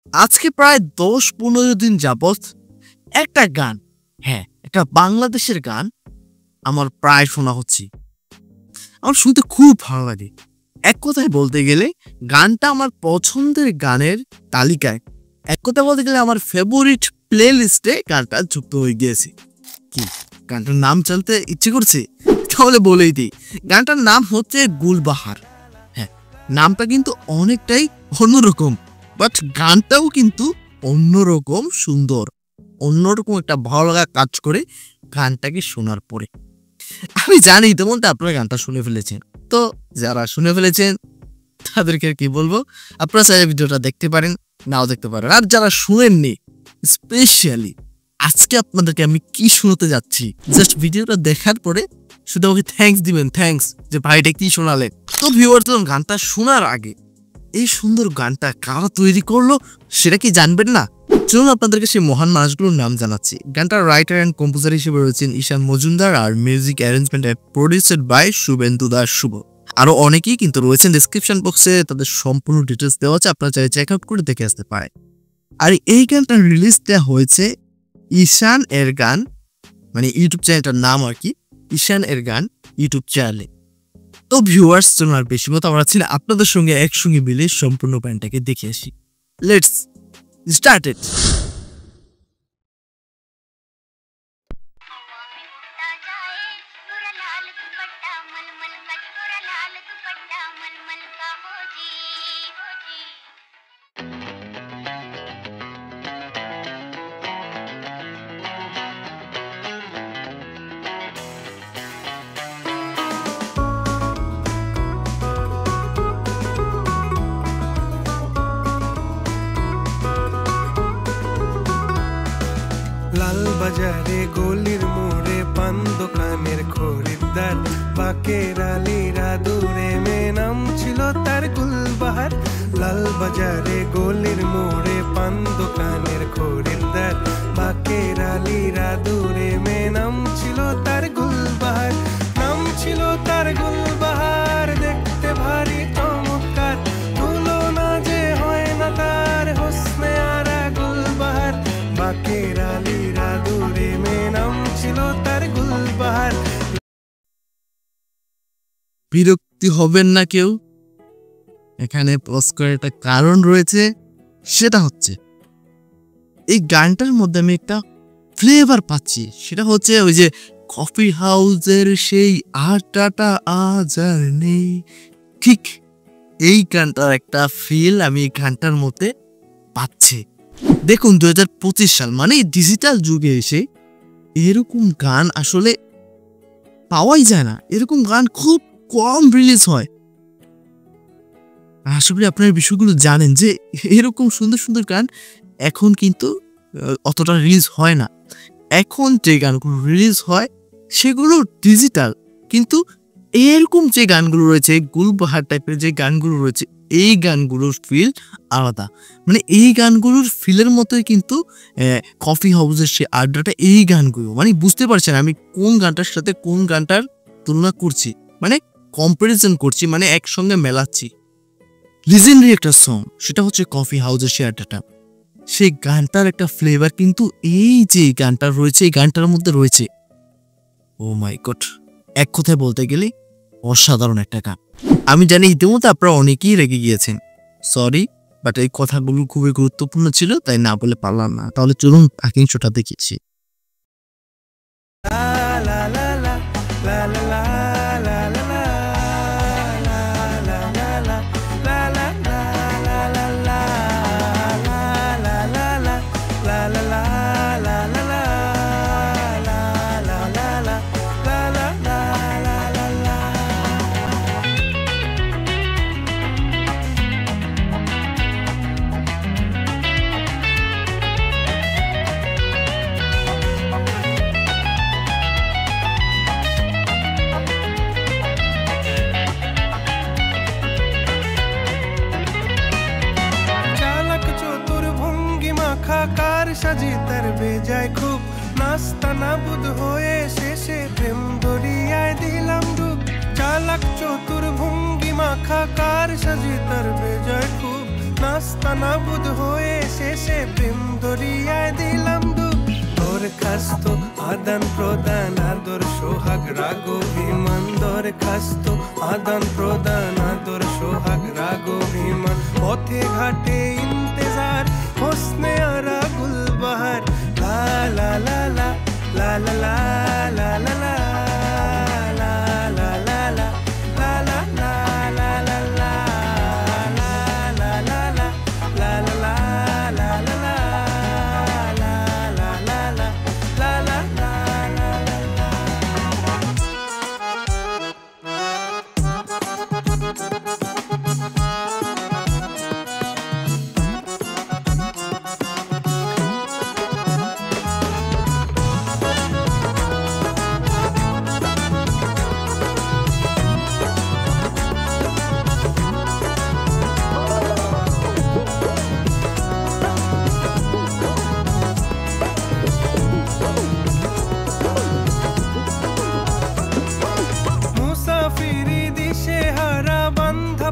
আজকে প্রায় ১০-১৫ দিন যাবৎ একটা গান, হ্যাঁ, একটা বাংলাদেশের গান আমার প্রায় শোনা হচ্ছে। আমার শুনতে খুব ভালো লাগে। এক কথায় বলতে গেলে গানটা আমার পছন্দের গানের তালিকায়, এক কথায় বলতে গেলে আমার ফেভারিট প্লে লিস্টে গানটা যুক্ত হয়ে গিয়েছে। কি গানটার নাম জানতে ইচ্ছে করছে? তাহলে বলেই দিই, গানটার নাম হচ্ছে গুলবাহার। হ্যাঁ, নামটা কিন্তু অনেকটাই অন্যরকম, বাট গানটাও কিন্তু অন্যরকম সুন্দর, অন্যরকম একটা ভালো লাগা কাজ করে গানটাকে শোনার পরে। আমি জানি ইতিমধ্যে আপনারা গানটা শুনে ফেলেছেন, তো যারা শুনে ফেলেছেন তাদেরকে আর কি বলবো, আপনারা চাইলে ভিডিওটা দেখতে পারেন, নাও দেখতে পারেন। আর যারা শুনেননি, স্পেশালি আজকে আপনাদেরকে আমি কি শোনাতে যাচ্ছি, জাস্ট ভিডিওটা দেখার পরে শুধু আমাকে থ্যাঙ্কস দিবেন, থ্যাঙ্কস যে ভাইটা কি শোনালেন। তো ভিউয়ার্স, গানটা শোনার আগে এই সুন্দর গানটা কারা তৈরি করলো সেটা কি জানবেন না? চলুন আপনাদেরকে সেই মহান মানুষগুলোর নাম জানাচ্ছি। গানটার রাইটার অ্যান্ড কম্পোজার হিসেবে রয়েছেন ঈশান মজুমদার, আর music arrangement and produced by Subhendu Das Shubho. আরো অনেকেই কিন্তু রয়েছেন, ডিসক্রিপশন বক্সে তাদের সম্পূর্ণ ডিটেলস দেওয়া আছে, আপনারা চাইলে চেক আউট করে দেখে আসতে পারেন। আর এই গানটার রিলিজটা হয়েছে ঈশান এর গান, মানে ইউটিউব চ্যানেলটার নাম আর কি, ঈশান এর গান ইউটিউব চ্যানেলে। তো ভিউয়ার্স, চলুন আর বেশি কথা বলাচ্ছি না, আপনাদের সঙ্গে একসঙ্গে মিলে সম্পূর্ণ ব্যান্ডটাকে দেখে আসি। Let's start it. লাল বাজারে গলির মোড়ে পান দোকানের খরিদ্দার, বাকের আলীরা দূরে মে নাম ছিল তার গুলবাহার। লাল বাজারে গলির মোড়ে পান দোকানের খরিদ্দার, বাকের আলীরা দূরে মে নাম ছিল তার গুলবাহার। নাম ছিল তার গুলবাহার, দেখতে ভারী চমৎকার, তুলনা যে হয় না তার হোসনে আরা গুলবাহার। বাকের আলীরা দূরে মে নাম ছিল তার গুলবাহার। বিরক্তি হবেন না কেউ, এখানে পজ করার একটা কারণ রয়েছে, সেটা হচ্ছে এই গানটার মধ্যে আমি একটা ফ্লেভার পাচ্ছি, সেটা হচ্ছে ওই যে কফি হাউসের সেই আড্ডাটা আজ আর নেই, ঠিক এই গানটার একটা ফিল আমি এই গানটার মধ্যে পাচ্ছি। দেখুন, 2025 সাল মানে ডিজিটাল যুগে এসে এরকম গান আসলে পাওয়াই যায় না, এরকম গান খুব কম রিলিজ হয়। আশা করি আপনার বিষয়গুলো জানেন যে এরকম সুন্দর সুন্দর গান এখন কিন্তু অতটা রিলিজ হয় না। এখন যে গানগুলো রিলিজ হয় সেগুলো ডিজিটাল, কিন্তু এরকম যে গানগুলো রয়েছে, গুলবাহার টাইপের যে গানগুলো রয়েছে, এই গানগুলোর ফিল আলাদা। মানে এই গানগুলোর ফিলের মতোই কিন্তু কফি হাউসের সে আড্ডাটা, এই গানগুলো মানে বুঝতে পারছেন আমি কোন গানটার সাথে কোন গানটার তুলনা করছি, মানে কম্পারিজন করছি, মানে একসঙ্গে মেলাচ্ছি। লিজেন্ডারি একটা সং, সেটা হচ্ছে কফি হাউসের সে আড্ডাটা। সেই গানটার একটা ফ্লেভার কিন্তু এই যে গানটা রয়েছে, এই গানটার মধ্যে রয়েছে। ও মাই গড, এক কথায় বলতে গেলে অসাধারণ একটা গান। আমি জানি ইতিমধ্যে আপনারা অনেকেই রেগে গিয়েছেন, সরি, বাট এই কথাগুলো খুবই গুরুত্বপূর্ণ ছিল, তাই না বলে পারলাম না। তাহলে চলুন বাকি শোটা দেখেছি। সাজি তার বেজায় খুব, নাস্তা নাবুদ হয়ে শেষে প্রেম দরিয়ায় দিলাম ডুব। চালাক চতুর ভঙ্গি মাখা কার সাজি তার বেজায় খুব, নাস্তানাবুদ হয়ে শেষে প্রেম দরিয়ায় দিলাম ডুব। দরখাস্ত আদান প্রদান আদর সোহাগ রাগ অভিমান, দরখাস্ত আদান প্রদান আদর সোহাগ রাগ অভিমান। পথে ঘাটে ইন্তেজার হোসনে আরা গুলবাহার, লা লা লা লা লা লা লা লা লা লা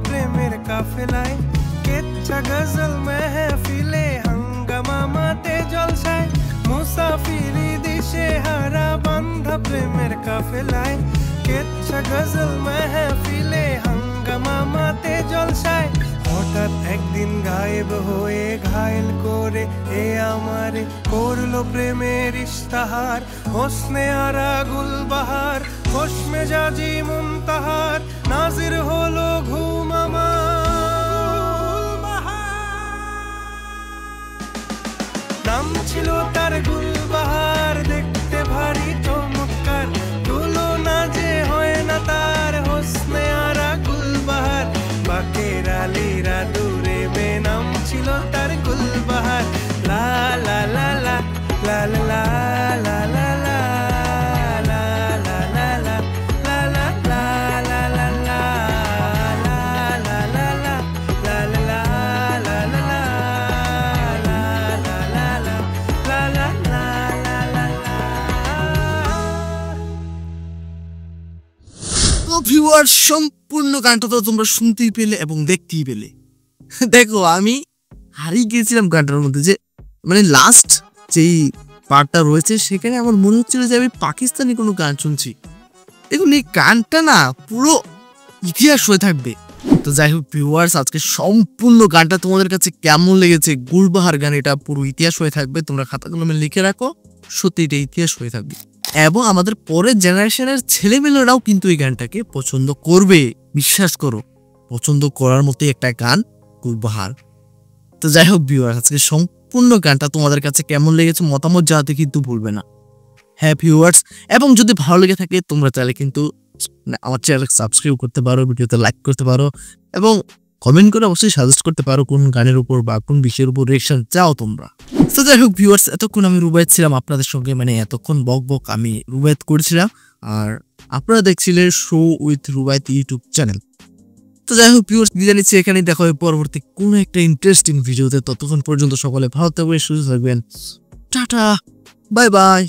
প্রেমের কাফেলায় কেচ্ছা গজল মেহফিলে হাঙ্গামা মাতে জলসায়। মুসাফিরি দিশে হারা বান্ধা প্রেমের কাফেলায় কেচ্ছা গজল মেহফিলে হাঙ্গামা মাতে জলসায়। হঠাৎ একদিন গায়েব হয়ে ঘায়েল করে এ আমারে করলো প্রেমের ইশতাহার, হোসনে আরা গুলবাহার খোশ মেজাজি মুনতাহার, নাজির হলো ঘুম আমার। নাম ছিল তার গুলবাহার, দেখতে ভারী চমৎকার, তুলনা যে হয় না তার হোসনে আরা গুলবাহার। বাকের আলীরা দূরে মে নাম ছিল তার গুলবাহার, লা লা লা লা লা লা লা লা লা। ভিউয়ার সম্পূর্ণ গানটা তো তোমরা শুনতেই পেলে এবং দেখতেই পেলে। দেখো আমি হারিয়ে গিয়েছিলাম গানটার মধ্যে, যে মানে লাস্ট যেই পার্টটা রয়েছে সেখানে আমার মনে হচ্ছিল যে আমি পাকিস্তানি কোনো গান শুনছি। দেখুন এই গানটা না পুরো ইতিহাস হয়ে থাকবে। তো যাই হোক ভিউয়ার্স, আজকে সম্পূর্ণ গানটা তোমাদের কাছে কেমন লেগেছে? গুলবাহার গান এটা পুরো ইতিহাস হয়ে থাকবে, তোমরা খাতা কলমে লিখে রাখো, সত্যি এটা ইতিহাস হয়ে থাকবে। এবং আমাদের পরের জেনারেশনের ছেলেমেয়েরাও কিন্তু এই গানটাকে পছন্দ করবে, বিশ্বাস করো, পছন্দ করার মতোই একটা গান গুলবাহার। তো যাই হোক ভিউয়ার্স, আজকে সম্পূর্ণ গানটা তোমাদের কাছে কেমন লেগেছে মতামত জানাতে কিন্তু ভুলবে না। হ্যাঁ ভিউয়ার্স, এবং যদি ভালো লেগে থাকে তোমরা চাইলে কিন্তু আমার চ্যানেল সাবস্ক্রাইব করতে পারো, ভিডিওতে লাইক করতে পারো এবং কমেন্ট করে অবশ্যই সাজেস্ট করতে পারো কোন গানের উপর বা কোন বিষয়ের উপর রিঅ্যাকশন চাও তোমরা। তো যাই হোক ভিউয়ার্স, এতক্ষণ আমি রুবায়েত ছিলাম আপনাদের সঙ্গে, মানে এতক্ষণ বক আমি রুবায়েত করেছিলাম, আর আপনারা দেখছিলেন show with Rubayet YouTube channel. তো যাই হোক ভিউয়ার্স, বিদায় নিচ্ছি, এখানেই দেখা হবে পরবর্তী কোনো একটা ইন্টারেস্টিং ভিডিওতে। ততক্ষণ পর্যন্ত সকলে ভালো থাকবেন, সুস্থ থাকবেন, টাটা, বাই বাই।